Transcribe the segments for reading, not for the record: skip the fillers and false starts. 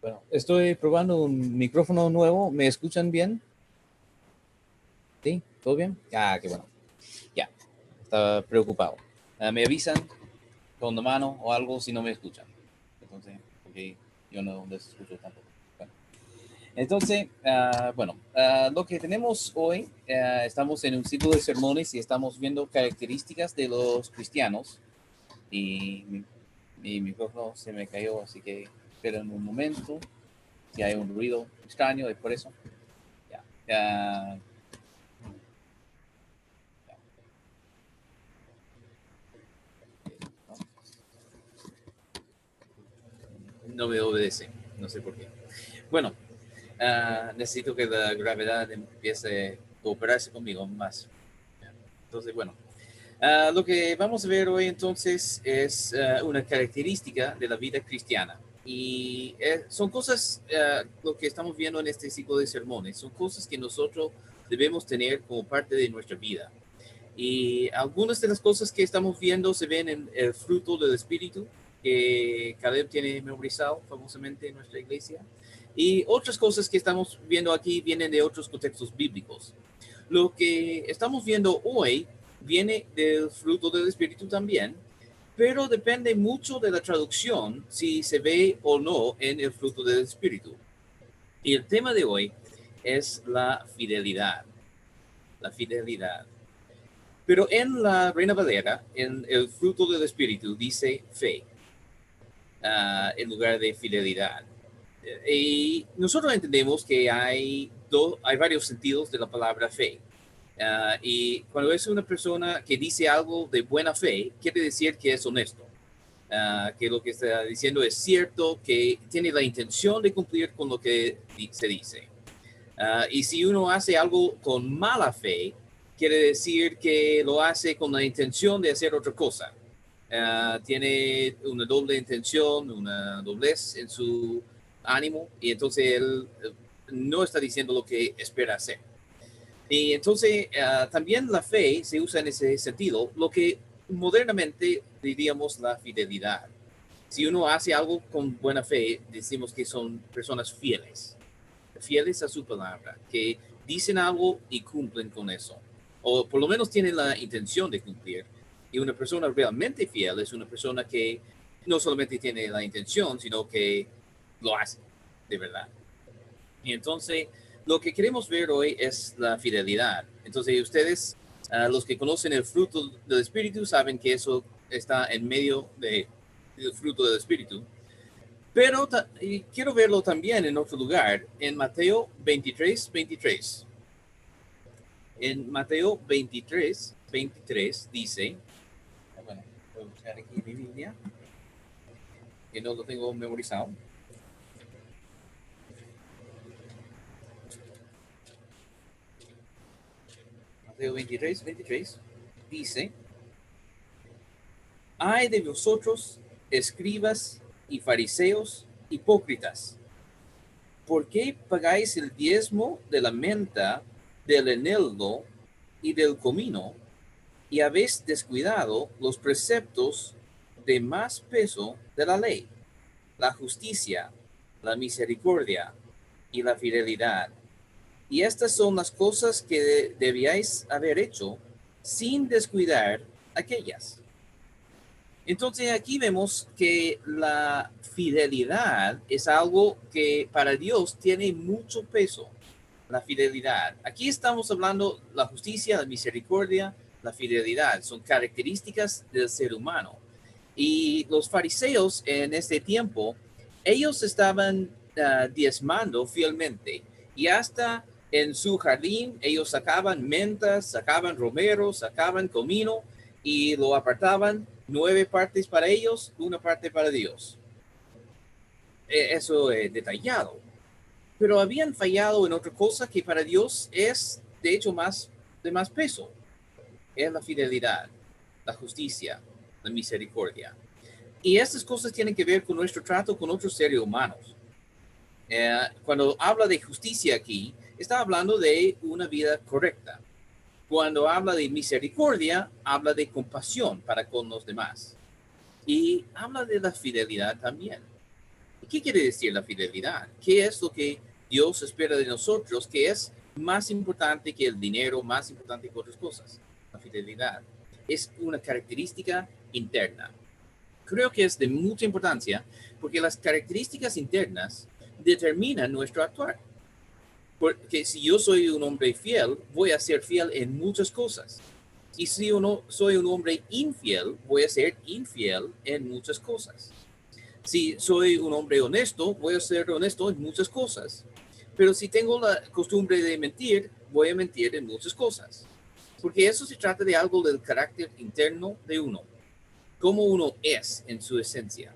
Bueno, estoy probando un micrófono nuevo. ¿Me escuchan bien? ¿Sí? ¿Todo bien? Ah, qué bueno. Ya, estaba preocupado. Me avisan con la mano o algo si no me escuchan. Entonces, porque yo no les escucho tampoco. Bueno, entonces, lo que tenemos hoy, estamos en un ciclo de sermones y estamos viendo características de los cristianos. Y mi micrófono se me cayó, así que esperen un momento. Si hay un ruido extraño, es por eso. Ya. No me obedece, no sé por qué. Bueno, necesito que la gravedad empiece a cooperarse conmigo más. Entonces, bueno, lo que vamos a ver hoy entonces es una característica de la vida cristiana. Y son cosas, lo que estamos viendo en este ciclo de sermones, son cosas que nosotros debemos tener como parte de nuestra vida. Y algunas de las cosas que estamos viendo se ven en el fruto del Espíritu, que Caleb tiene memorizado famosamente en nuestra iglesia. Y otras cosas que estamos viendo aquí vienen de otros contextos bíblicos. Lo que estamos viendo hoy viene del fruto del Espíritu también, pero depende mucho de la traducción si se ve o no en el fruto del Espíritu. Y el tema de hoy es la fidelidad. La fidelidad. Pero en la Reina Valera, en el fruto del Espíritu, dice fe, en lugar de fidelidad. Y nosotros entendemos que hay varios sentidos de la palabra fe. Y cuando es una persona que dice algo de buena fe, quiere decir que es honesto. Que lo que está diciendo es cierto, que tiene la intención de cumplir con lo que se dice. Y si uno hace algo con mala fe, quiere decir que lo hace con la intención de hacer otra cosa. Tiene una doble intención, una doblez en su ánimo, y entonces él no está diciendo lo que espera hacer. Y entonces también la fe se usa en ese sentido, lo que modernamente diríamos la fidelidad. Si uno hace algo con buena fe, decimos que son personas fieles a su palabra, que dicen algo y cumplen con eso, o por lo menos tienen la intención de cumplir. Y una persona realmente fiel es una persona que no solamente tiene la intención, sino que lo hace de verdad. Y entonces, lo que queremos ver hoy es la fidelidad. Entonces, ustedes, los que conocen el fruto del Espíritu, saben que eso está en medio del fruto del Espíritu. Pero quiero verlo también en otro lugar, en Mateo 23, 23. En Mateo 23, 23 dice, bueno, voy a buscar aquí mi Biblia, que no lo tengo memorizado. Mateo 23, 23 dice, ay de vosotros, escribas y fariseos hipócritas, ¿por qué pagáis el diezmo de la menta, del eneldo y del comino, y habéis descuidado los preceptos de más peso de la ley, la justicia, la misericordia y la fidelidad? Y estas son las cosas que debíais haber hecho sin descuidar aquellas. Entonces aquí vemos que la fidelidad es algo que para Dios tiene mucho peso, la fidelidad. Aquí estamos hablando de la justicia, la misericordia, la fidelidad. Son características del ser humano. Y los fariseos en este tiempo, ellos estaban diezmando fielmente. Y hasta en su jardín, ellos sacaban mentas, sacaban romeros, sacaban comino y lo apartaban 9 partes para ellos, una parte para Dios. Eso es detallado. Pero habían fallado en otra cosa que para Dios es, de hecho, de más peso. Es la fidelidad, la justicia, la misericordia. Y estas cosas tienen que ver con nuestro trato con otros seres humanos. Cuando habla de justicia aquí, está hablando de una vida correcta. Cuando habla de misericordia, habla de compasión para con los demás. Y habla de la fidelidad también. ¿Qué quiere decir la fidelidad? ¿Qué es lo que Dios espera de nosotros? ¿Qué es más importante que el dinero, más importante que otras cosas? La fidelidad es una característica interna. Creo que es de mucha importancia porque las características internas determinan nuestro actuar. Porque si yo soy un hombre fiel, voy a ser fiel en muchas cosas. Y si yo no soy un hombre infiel, voy a ser infiel en muchas cosas. Si soy un hombre honesto, voy a ser honesto en muchas cosas. Pero si tengo la costumbre de mentir, voy a mentir en muchas cosas. Porque eso se trata de algo del carácter interno de uno, cómo uno es en su esencia.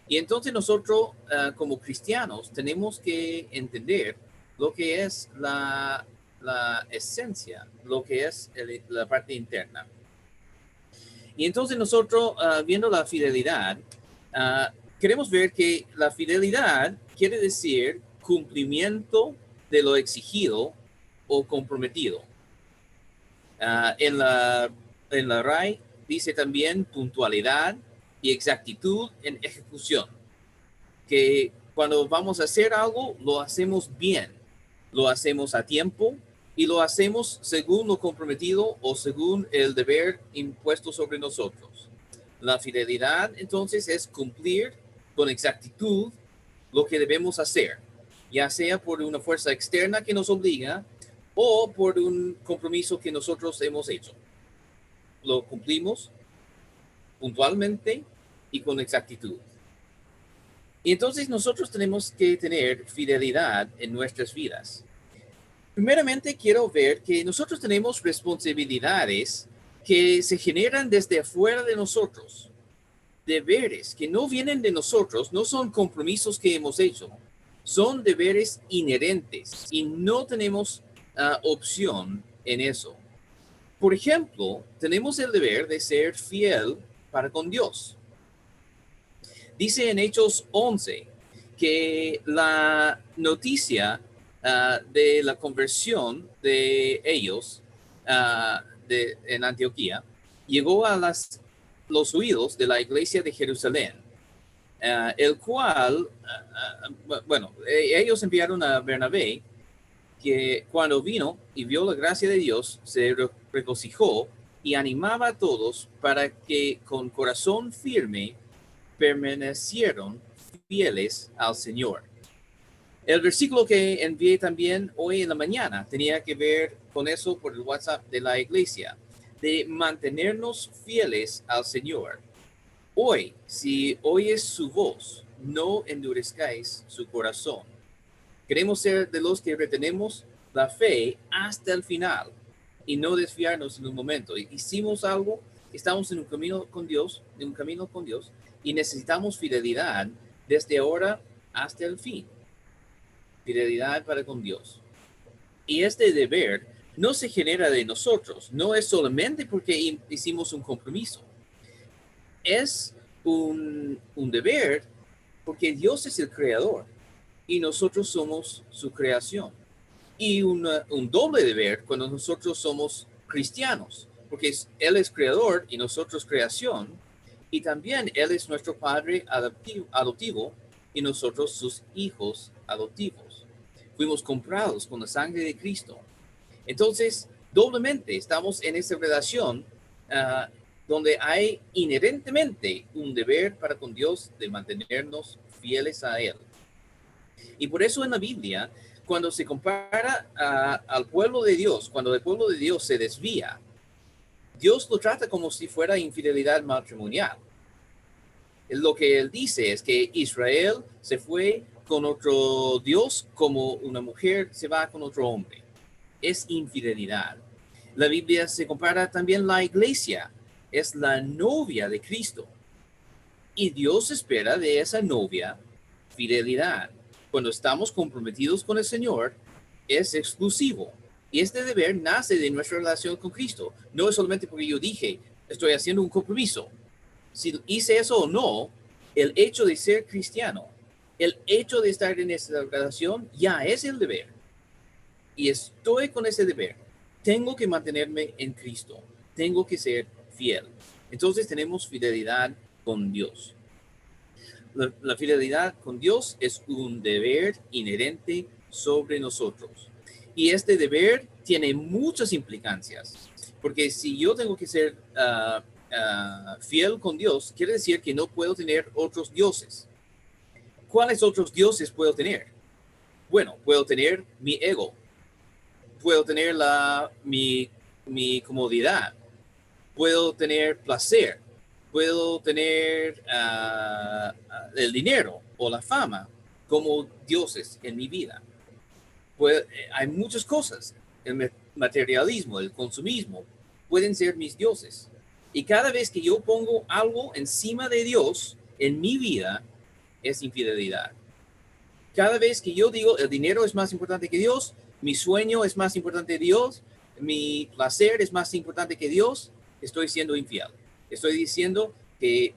Y entonces nosotros, como cristianos, tenemos que entender lo que es la esencia, lo que es la parte interna. Y entonces nosotros, viendo la fidelidad, queremos ver que la fidelidad quiere decir cumplimiento de lo exigido o comprometido. En la RAI dice también puntualidad y exactitud en ejecución, que cuando vamos a hacer algo, lo hacemos bien, lo hacemos a tiempo y lo hacemos según lo comprometido o según el deber impuesto sobre nosotros. La fidelidad, entonces, es cumplir con exactitud lo que debemos hacer, ya sea por una fuerza externa que nos obliga o por un compromiso que nosotros hemos hecho. Lo cumplimos puntualmente y con exactitud. Y entonces nosotros tenemos que tener fidelidad en nuestras vidas. Primeramente, quiero ver que nosotros tenemos responsabilidades que se generan desde afuera de nosotros. Deberes que no vienen de nosotros, no son compromisos que hemos hecho, son deberes inherentes y no tenemos opción en eso. Por ejemplo, tenemos el deber de ser fiel para con Dios. Dice en Hechos 11 que la noticia de la conversión de ellos en Antioquía llegó a los oídos de la iglesia de Jerusalén, el cual, ellos enviaron a Bernabé, que cuando vino y vio la gracia de Dios, se regocijó y animaba a todos para que con corazón firme permanecieron fieles al Señor. El versículo que envié también hoy en la mañana tenía que ver con eso por el WhatsApp de la iglesia, de mantenernos fieles al Señor. Hoy, si oyes su voz, no endurezcáis su corazón. Queremos ser de los que retenemos la fe hasta el final y no desfiarnos en un momento. Hicimos algo, estamos en un camino con Dios, y necesitamos fidelidad desde ahora hasta el fin. Fidelidad para con Dios. Y este deber no se genera de nosotros, no es solamente porque hicimos un compromiso. Es un deber porque Dios es el creador y nosotros somos su creación. Y un doble deber cuando nosotros somos cristianos, porque Él es creador y nosotros creación, y también Él es nuestro Padre adoptivo y nosotros sus hijos adoptivos. Fuimos comprados con la sangre de Cristo. Entonces, doblemente estamos en esa relación donde hay inherentemente un deber para con Dios de mantenernos fieles a Él. Y por eso en la Biblia, cuando se compara al pueblo de Dios, cuando el pueblo de Dios se desvía, Dios lo trata como si fuera infidelidad matrimonial. Lo que él dice es que Israel se fue con otro Dios como una mujer se va con otro hombre. Es infidelidad. La Biblia se compara también la iglesia. Es la novia de Cristo. Y Dios espera de esa novia fidelidad. Cuando estamos comprometidos con el Señor, es exclusivo. Y este deber nace de nuestra relación con Cristo. No es solamente porque yo dije, estoy haciendo un compromiso. Si hice eso o no, el hecho de ser cristiano, el hecho de estar en esa relación, ya es el deber. Y estoy con ese deber. Tengo que mantenerme en Cristo. Tengo que ser fiel. Entonces tenemos fidelidad con Dios. La fidelidad con Dios es un deber inherente sobre nosotros. Y este deber tiene muchas implicancias, porque si yo tengo que ser fiel con Dios, quiere decir que no puedo tener otros dioses. ¿Cuáles otros dioses puedo tener? Bueno, puedo tener mi ego, puedo tener mi comodidad, puedo tener placer, puedo tener el dinero o la fama como dioses en mi vida. Hay muchas cosas. El materialismo, el consumismo, pueden ser mis dioses. Y cada vez que yo pongo algo encima de Dios en mi vida, es infidelidad. Cada vez que yo digo el dinero es más importante que Dios, mi sueño es más importante que Dios, mi placer es más importante que Dios, estoy siendo infiel. Estoy diciendo que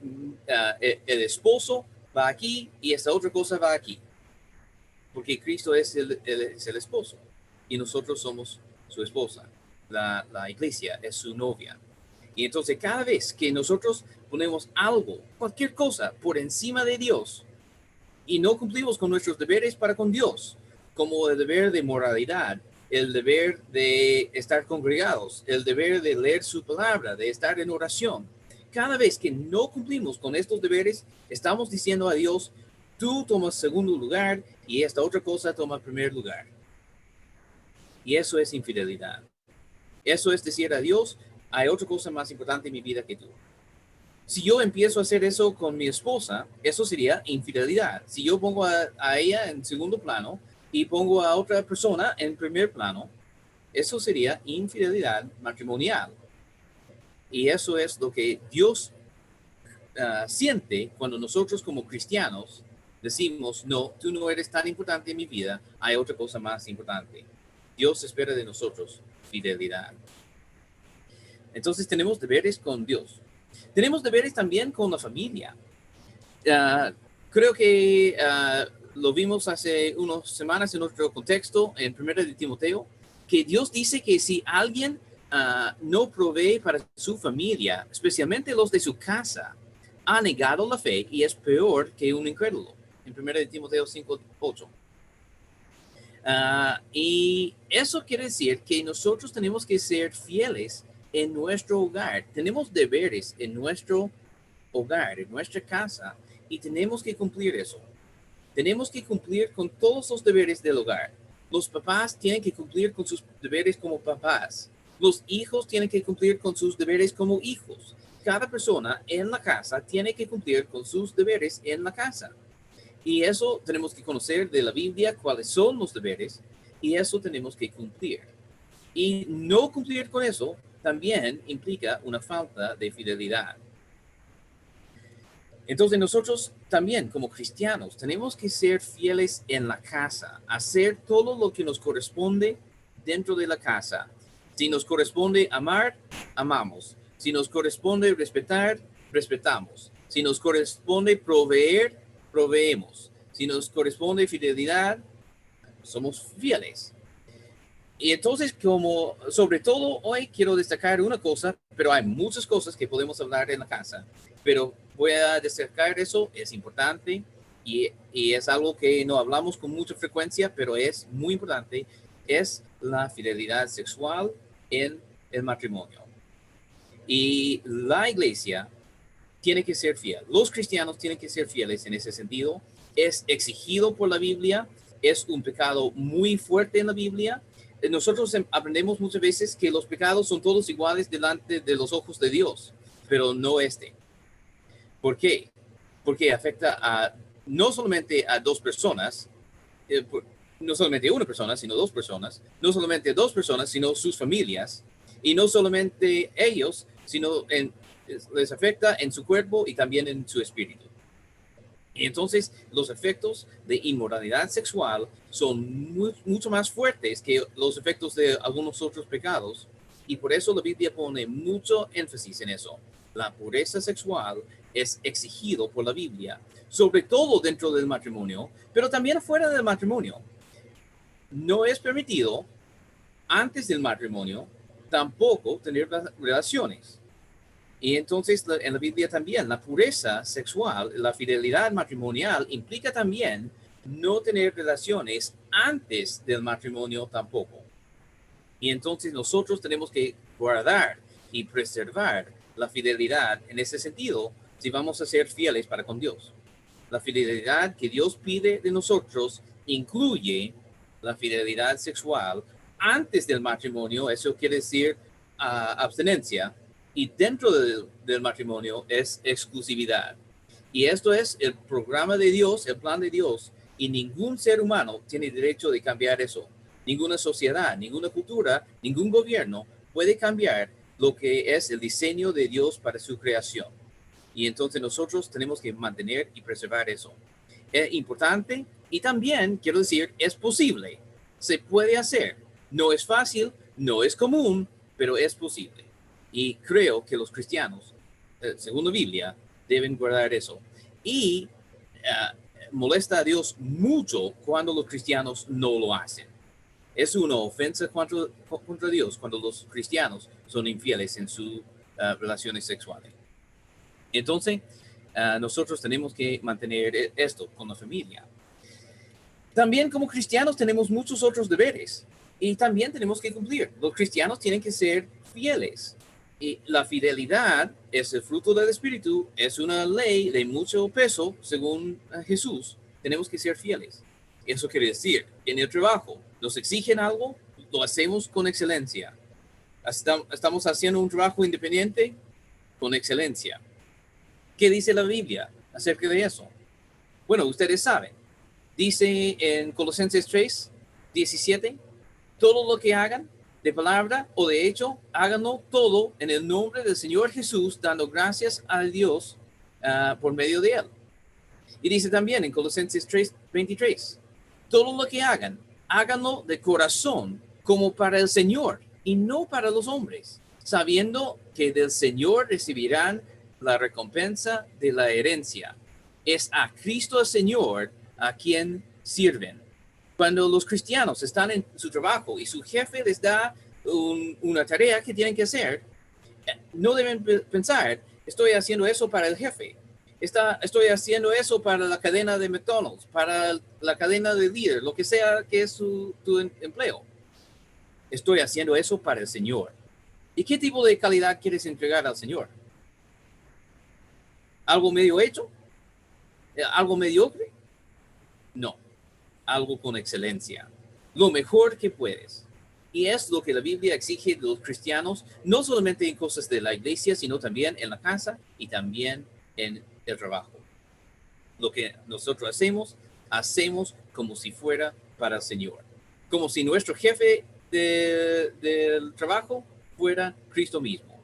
el esposo va aquí y esta otra cosa va aquí. Porque Cristo es el esposo y nosotros somos su esposa. La iglesia es su novia. Y entonces cada vez que nosotros ponemos algo, cualquier cosa, por encima de Dios y no cumplimos con nuestros deberes para con Dios, como el deber de moralidad, el deber de estar congregados, el deber de leer su palabra, de estar en oración, cada vez que no cumplimos con estos deberes, estamos diciendo a Dios, tú tomas segundo lugar y esta otra cosa toma primer lugar. Y eso es infidelidad. Eso es decir a Dios, hay otra cosa más importante en mi vida que tú. Si yo empiezo a hacer eso con mi esposa, eso sería infidelidad. Si yo pongo a ella en segundo plano y pongo a otra persona en primer plano, eso sería infidelidad matrimonial. Y eso es lo que Dios siente cuando nosotros como cristianos decimos, no, tú no eres tan importante en mi vida, hay otra cosa más importante. Dios espera de nosotros fidelidad. Entonces tenemos deberes con Dios. Tenemos deberes también con la familia. Creo que lo vimos hace unas semanas en otro contexto, en 1 de Timoteo, que Dios dice que si alguien no provee para su familia, especialmente los de su casa, ha negado la fe y es peor que un incrédulo. En 1 de Timoteo 5:8. Y eso quiere decir que nosotros tenemos que ser fieles en nuestro hogar. Tenemos deberes en nuestro hogar, en nuestra casa, y tenemos que cumplir eso. Tenemos que cumplir con todos los deberes del hogar. Los papás tienen que cumplir con sus deberes como papás. Los hijos tienen que cumplir con sus deberes como hijos. Cada persona en la casa tiene que cumplir con sus deberes en la casa. Y eso tenemos que conocer de la Biblia cuáles son los deberes y eso tenemos que cumplir. Y no cumplir con eso también implica una falta de fidelidad. Entonces nosotros también como cristianos tenemos que ser fieles en la casa, hacer todo lo que nos corresponde dentro de la casa. Si nos corresponde amar, amamos. Si nos corresponde respetar, respetamos. Si nos corresponde proveer, proveemos. Si nos corresponde fidelidad, somos fieles. Y entonces, como sobre todo hoy quiero destacar una cosa, pero hay muchas cosas que podemos hablar en la casa, pero voy a destacar eso, es importante y es algo que no hablamos con mucha frecuencia, pero es muy importante, es la fidelidad sexual en el matrimonio. Y la iglesia tiene que ser fiel. Los cristianos tienen que ser fieles en ese sentido. Es exigido por la Biblia, es un pecado muy fuerte en la Biblia. Nosotros aprendemos muchas veces que los pecados son todos iguales delante de los ojos de Dios, pero no este. ¿Por qué? Porque afecta no solamente a dos personas, no solamente una persona, sino dos personas, no solamente dos personas, sino sus familias, y no solamente ellos, sino les afecta en su cuerpo y también en su espíritu. Y entonces los efectos de inmoralidad sexual son mucho más fuertes que los efectos de algunos otros pecados. Y por eso la Biblia pone mucho énfasis en eso. La pureza sexual es exigido por la Biblia, sobre todo dentro del matrimonio, pero también fuera del matrimonio. No es permitido antes del matrimonio tampoco tener relaciones. Y entonces en la Biblia también la pureza sexual, la fidelidad matrimonial implica también no tener relaciones antes del matrimonio tampoco. Y entonces nosotros tenemos que guardar y preservar la fidelidad en ese sentido si vamos a ser fieles para con Dios. La fidelidad que Dios pide de nosotros incluye la fidelidad sexual antes del matrimonio, eso quiere decir abstinencia, y dentro del matrimonio es exclusividad. Y esto es el programa de Dios, el plan de Dios, y ningún ser humano tiene derecho de cambiar eso. Ninguna sociedad, ninguna cultura, ningún gobierno puede cambiar lo que es el diseño de Dios para su creación. Y entonces nosotros tenemos que mantener y preservar eso. Es importante y también, quiero decir, es posible. Se puede hacer. No es fácil, no es común, pero es posible. Y creo que los cristianos, según la Biblia, deben guardar eso. Y molesta a Dios mucho cuando los cristianos no lo hacen. Es una ofensa contra Dios cuando los cristianos son infieles en sus relaciones sexuales. Entonces, nosotros tenemos que mantener esto con la familia. También como cristianos tenemos muchos otros deberes y también tenemos que cumplir. Los cristianos tienen que ser fieles. Y la fidelidad es el fruto del Espíritu, es una ley de mucho peso según Jesús. Tenemos que ser fieles. Eso quiere decir, en el trabajo nos exigen algo, lo hacemos con excelencia. Estamos haciendo un trabajo independiente con excelencia. ¿Qué dice la Biblia acerca de eso? Bueno, ustedes saben. Dice en Colosenses 3:17, todo lo que hagan, de palabra o de hecho, háganlo todo en el nombre del Señor Jesús, dando gracias a Dios por medio de Él. Y dice también en Colosenses 3:23, todo lo que hagan, háganlo de corazón como para el Señor y no para los hombres, sabiendo que del Señor recibirán la recompensa de la herencia. Es a Cristo el Señor a quien sirven. Cuando los cristianos están en su trabajo y su jefe les da una tarea que tienen que hacer, no deben pensar, estoy haciendo eso para el jefe. Estoy haciendo eso para la cadena de McDonald's, para la cadena de líder, lo que sea que es tu empleo. Estoy haciendo eso para el Señor. ¿Y qué tipo de calidad quieres entregar al Señor? ¿Algo medio hecho? ¿Algo mediocre? No, algo con excelencia. Lo mejor que puedes. Y es lo que la Biblia exige de los cristianos, no solamente en cosas de la iglesia, sino también en la casa y también en el trabajo. Lo que nosotros hacemos como si fuera para el Señor. Como si nuestro jefe del trabajo fuera Cristo mismo.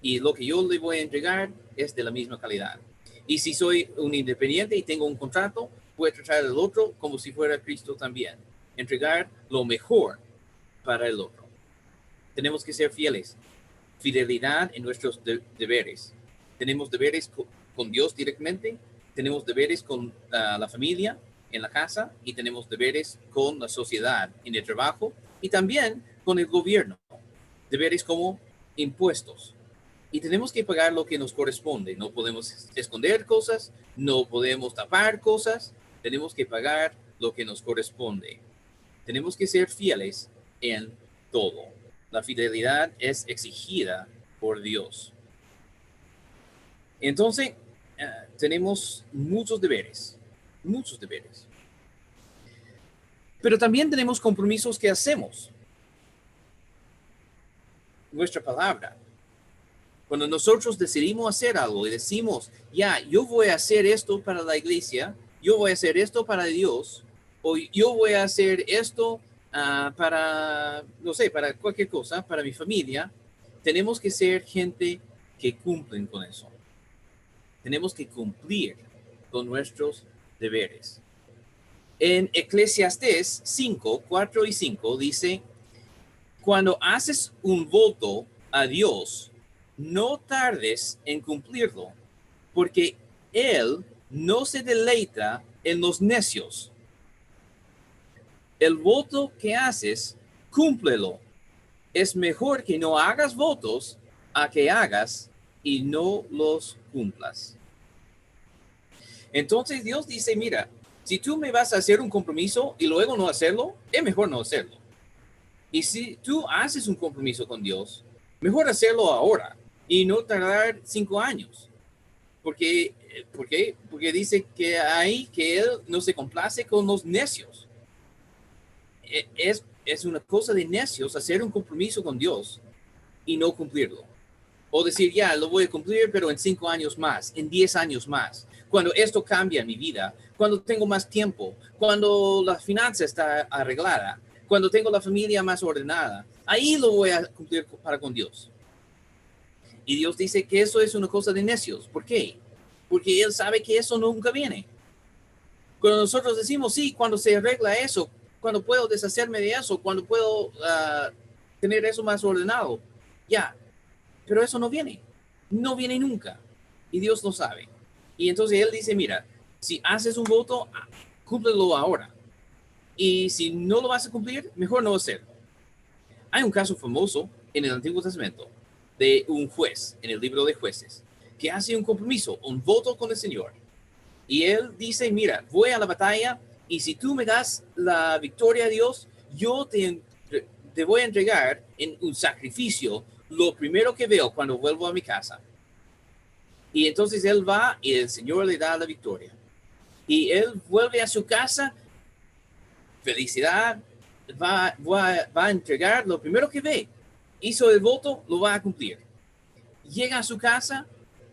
Y lo que yo le voy a entregar es de la misma calidad. Y si soy un independiente y tengo un contrato, voy a tratar al otro como si fuera Cristo también. Entregar lo mejor para el otro. Tenemos que ser fieles. Fidelidad en nuestros deberes. Tenemos deberes con Dios directamente, tenemos deberes con la familia en la casa y tenemos deberes con la sociedad en el trabajo y también con el gobierno. Deberes como impuestos. Y tenemos que pagar lo que nos corresponde. No podemos esconder cosas, no podemos tapar cosas. Tenemos que pagar lo que nos corresponde. Tenemos que ser fieles en todo. La fidelidad es exigida por Dios. Entonces, tenemos muchos deberes. Pero también tenemos compromisos que hacemos. Nuestra palabra. Cuando nosotros decidimos hacer algo y decimos, yo voy a hacer esto para la iglesia, yo voy a hacer esto para Dios, o yo voy a hacer esto para, no sé, para cualquier cosa, para mi familia, tenemos que ser gente que cumplen con eso. Tenemos que cumplir con nuestros deberes. En Eclesiastés 5:4 y 5 dice, cuando haces un voto a Dios, no tardes en cumplirlo, porque Él no se deleita en los necios. El voto que haces, cúmplelo. Es mejor que no hagas votos a que hagas y no los cumplas. Entonces Dios dice, mira, si tú me vas a hacer un compromiso y luego no hacerlo, es mejor no hacerlo. Y si tú haces un compromiso con Dios, mejor hacerlo ahora y no tardar 5 años. ¿Por qué? Porque dice que hay que Él no se complace con los necios. Es una cosa de necios hacer un compromiso con Dios y no cumplirlo. O decir, ya, lo voy a cumplir, pero en 5 años más, en 10 años más. Cuando esto cambia en mi vida, cuando tengo más tiempo, cuando la finanza está arreglada, cuando tengo la familia más ordenada, ahí lo voy a cumplir para con Dios. Y Dios dice que eso es una cosa de necios. ¿Por qué? Porque Él sabe que eso nunca viene. Cuando nosotros decimos, sí, cuando se arregla eso, cuando puedo deshacerme de eso, cuando puedo tener eso más ordenado, ya, pero eso no viene nunca, y Dios lo sabe. Y entonces Él dice, mira, si haces un voto, cúmplelo ahora, y si no lo vas a cumplir, mejor no hacerlo. Hay un caso famoso en el Antiguo Testamento de un juez en el libro de Jueces que hace un compromiso, un voto con el Señor, y él dice, mira, voy a la batalla y si tú me das la victoria, Dios, yo te voy a entregar en un sacrificio lo primero que veo cuando vuelvo a mi casa. Y entonces él va y el Señor le da la victoria. Y él vuelve a su casa, felicidad, va a entregar lo primero que ve. Hizo el voto, lo va a cumplir. Llega a su casa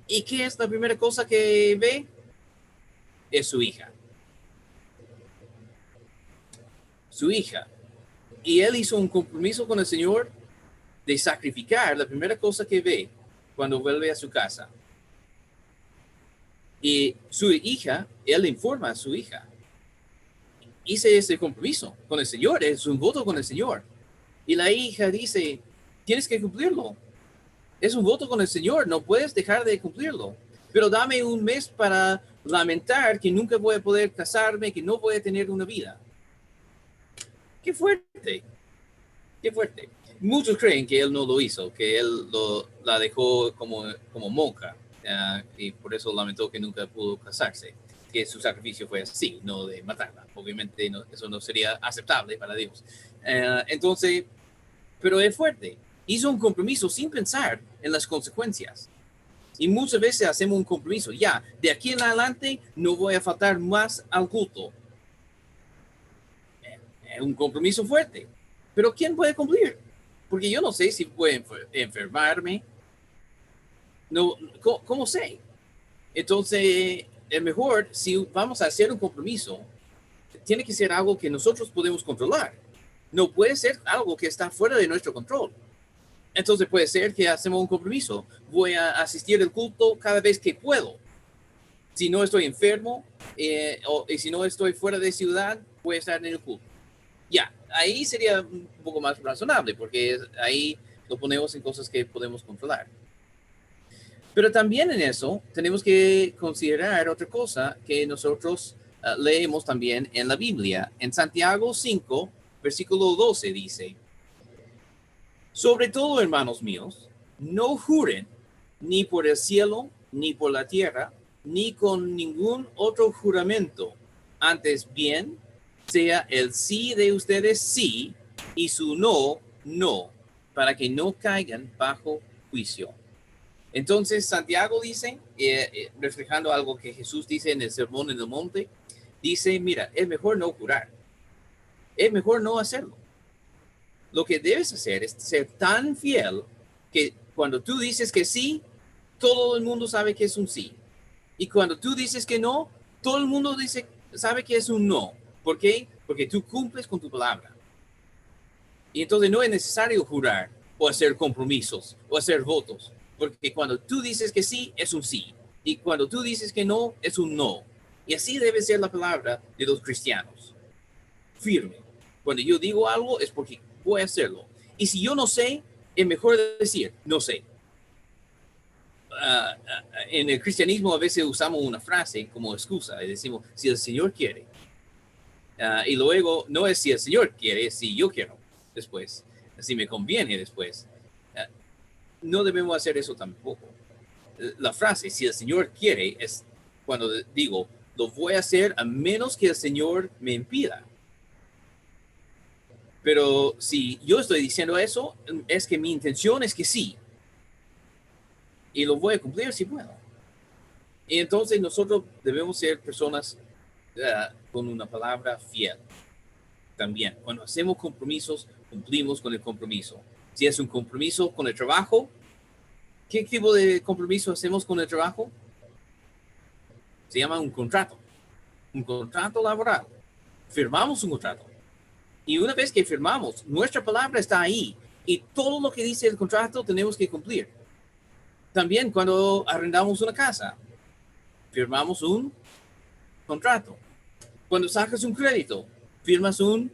y ¿qué es la primera cosa que ve? Es su hija. Su hija. Y él hizo un compromiso con el Señor de sacrificar la primera cosa que ve cuando vuelve a su casa. Y su hija, él le informa a su hija, hice ese compromiso con el Señor, es un voto con el Señor. Y la hija dice, tienes que cumplirlo. Es un voto con el Señor, no puedes dejar de cumplirlo. Pero dame un mes para lamentar que nunca voy a poder casarme, que no voy a tener una vida. Qué fuerte, qué fuerte. Muchos creen que él no lo hizo, que él la dejó como monja, y por eso lamentó que nunca pudo casarse, que su sacrificio fue así, no de matarla. Obviamente eso no sería aceptable para Dios. Entonces, pero es fuerte. Hizo un compromiso sin pensar en las consecuencias. Y muchas veces hacemos un compromiso, ya, de aquí en adelante no voy a faltar más al culto. Es un compromiso fuerte. Pero ¿quién puede cumplir? Porque yo no sé si puede enfermarme. No, ¿cómo sé? Entonces, es mejor, si vamos a hacer un compromiso, tiene que ser algo que nosotros podemos controlar. No puede ser algo que está fuera de nuestro control. Entonces puede ser que hacemos un compromiso. Voy a asistir al culto cada vez que puedo. Si no estoy enfermo y si no estoy fuera de ciudad, voy a estar en el culto. Ya, ahí sería un poco más razonable porque ahí lo ponemos en cosas que podemos controlar. Pero también en eso tenemos que considerar otra cosa que nosotros leemos también en la Biblia. En Santiago 5, versículo 12 dice, sobre todo, hermanos míos, no juren ni por el cielo, ni por la tierra, ni con ningún otro juramento. Antes bien, sea el sí de ustedes sí y su no, no, para que no caigan bajo juicio. Entonces, Santiago dice, reflejando algo que Jesús dice en el Sermón en el Monte, dice, mira, es mejor no jurar, es mejor no hacerlo. Lo que debes hacer es ser tan fiel que cuando tú dices que sí, todo el mundo sabe que es un sí. Y cuando tú dices que no, todo el mundo sabe que es un no. ¿Por qué? Porque tú cumples con tu palabra. Y entonces no es necesario jurar o hacer compromisos o hacer votos. Porque cuando tú dices que sí, es un sí. Y cuando tú dices que no, es un no. Y así debe ser la palabra de los cristianos. Firme. Cuando yo digo algo es porque voy a hacerlo. Y si yo no sé, es mejor decir, no sé. En el cristianismo a veces usamos una frase como excusa y decimos, si el Señor quiere. Y luego no es si el Señor quiere, es si yo quiero después, si me conviene después. No debemos hacer eso tampoco. la frase, si el Señor quiere, es cuando digo, lo voy a hacer a menos que el Señor me impida. Pero si yo estoy diciendo eso, es que mi intención es que sí. Y lo voy a cumplir si puedo. Y entonces nosotros debemos ser personas con una palabra fiel. También, cuando hacemos compromisos, cumplimos con el compromiso. Si es un compromiso con el trabajo, ¿qué tipo de compromiso hacemos con el trabajo? Se llama un contrato laboral. Firmamos un contrato. Y una vez que firmamos, nuestra palabra está ahí. Y todo lo que dice el contrato tenemos que cumplir. También cuando arrendamos una casa, firmamos un contrato. Cuando sacas un crédito, firmas un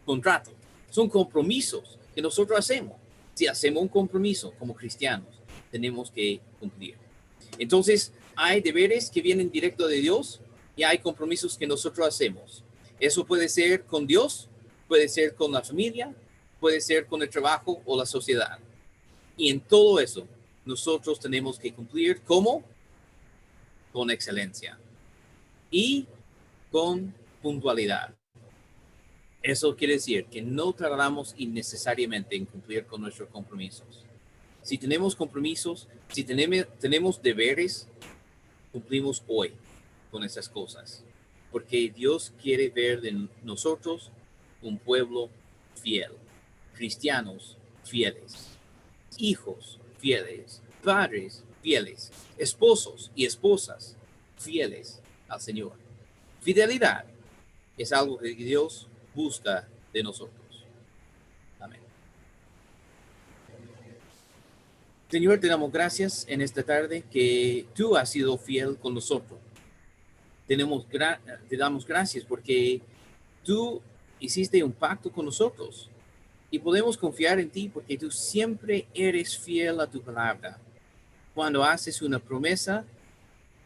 contrato. Son compromisos que nosotros hacemos. Si hacemos un compromiso como cristianos, tenemos que cumplir. Entonces, hay deberes que vienen directo de Dios y hay compromisos que nosotros hacemos. Eso puede ser con Dios, puede ser con la familia, puede ser con el trabajo o la sociedad. Y en todo eso, nosotros tenemos que cumplir ¿cómo? Con excelencia y con puntualidad. Eso quiere decir que no tardamos innecesariamente en cumplir con nuestros compromisos. Si tenemos compromisos, si tenemos deberes, cumplimos hoy con esas cosas. Porque Dios quiere ver de nosotros un pueblo fiel, cristianos fieles, hijos fieles, padres fieles, esposos y esposas fieles al Señor. Fidelidad es algo que Dios busca de nosotros. Amén. Señor, te damos gracias en esta tarde que tú has sido fiel con nosotros. Te damos gracias porque tú hiciste un pacto con nosotros y podemos confiar en ti porque tú siempre eres fiel a tu palabra. Cuando haces una promesa,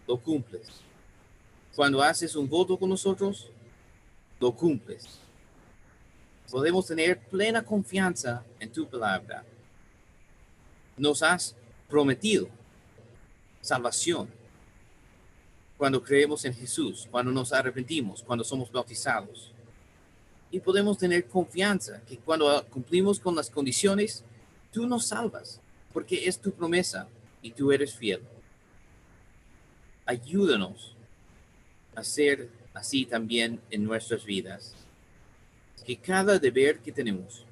lo cumples. Cuando haces un voto con nosotros, lo cumples. Podemos tener plena confianza en tu palabra. Nos has prometido salvación cuando creemos en Jesús, cuando nos arrepentimos, cuando somos bautizados. Y podemos tener confianza que cuando cumplimos con las condiciones, tú nos salvas, porque es tu promesa y tú eres fiel. Ayúdanos a ser así también en nuestras vidas. Que cada deber que tenemos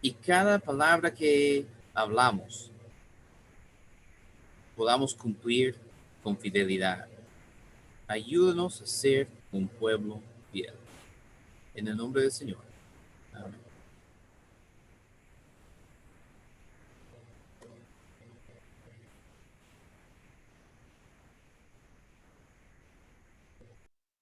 y cada palabra que hablamos podamos cumplir con fidelidad. Ayúdanos a ser un pueblo fiel. En el nombre del Señor. Amén.